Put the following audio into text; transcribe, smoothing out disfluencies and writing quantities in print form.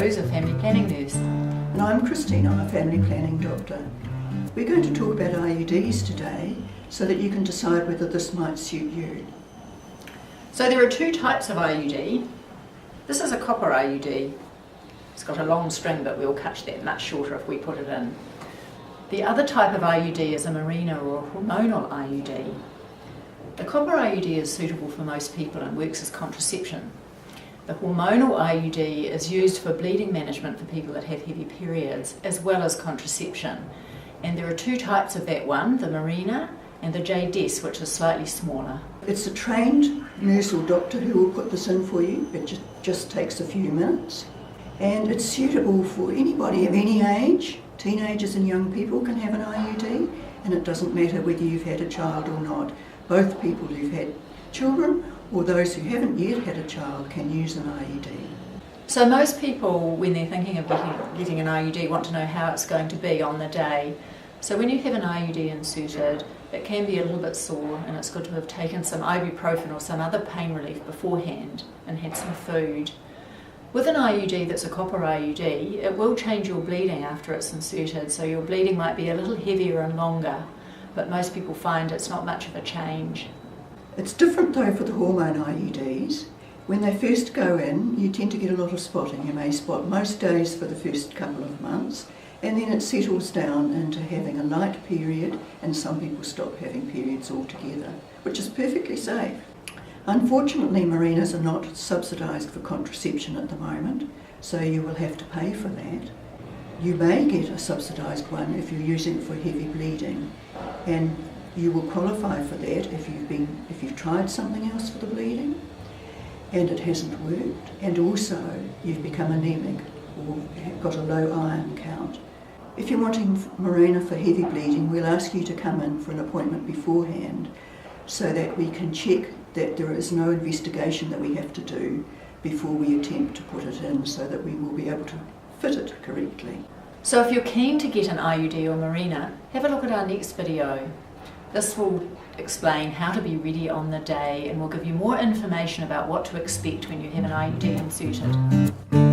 Rose, a family planning nurse. And I'm Christine, I'm a family planning doctor. We're going to talk about IUDs today so that you can decide whether this might suit you. So there are two types of IUD. This is a copper IUD. It's got a long string, but we'll cut that much shorter if we put it in. The other type of IUD is a Mirena or a hormonal IUD. The copper IUD is suitable for most people and works as contraception. The hormonal IUD is used for bleeding management for people that have heavy periods, as well as contraception. And there are two types of that one, the Mirena and the JDES, which is slightly smaller. It's a trained nurse or doctor who will put this in for you. It just takes a few minutes. And it's suitable for anybody of any age. Teenagers and young people can have an IUD, and it doesn't matter whether you've had a child or not. Both people who've had children or those who haven't yet had a child can use an IUD. So most people, when they're thinking of getting an IUD, want to know how it's going to be on the day. So when you have an IUD inserted, it can be a little bit sore, and it's good to have taken some ibuprofen or some other pain relief beforehand and had some food. With an IUD that's a copper IUD, it will change your bleeding after it's inserted, so your bleeding might be a little heavier and longer, but most people find it's not much of a change. It's different though for the hormone IUDs. When they first go in, you tend to get a lot of spotting. You may spot most days for the first couple of months, and then it settles down into having a light period, and some people stop having periods altogether, which is perfectly safe. Unfortunately, Mirenas are not subsidised for contraception at the moment, so you will have to pay for that. You may get a subsidised one if you're using it for heavy bleeding, and you will qualify for that if you've tried something else for the bleeding and it hasn't worked, and also you've become anemic or got a low iron count. If you're wanting Mirena for heavy bleeding, we'll ask you to come in for an appointment beforehand so that we can check that there is no investigation that we have to do before we attempt to put it in, so that we will be able to fit it correctly. So if you're keen to get an IUD or Mirena, have a look at our next video. This will explain how to be ready on the day, and will give you more information about what to expect when you have an IUD inserted.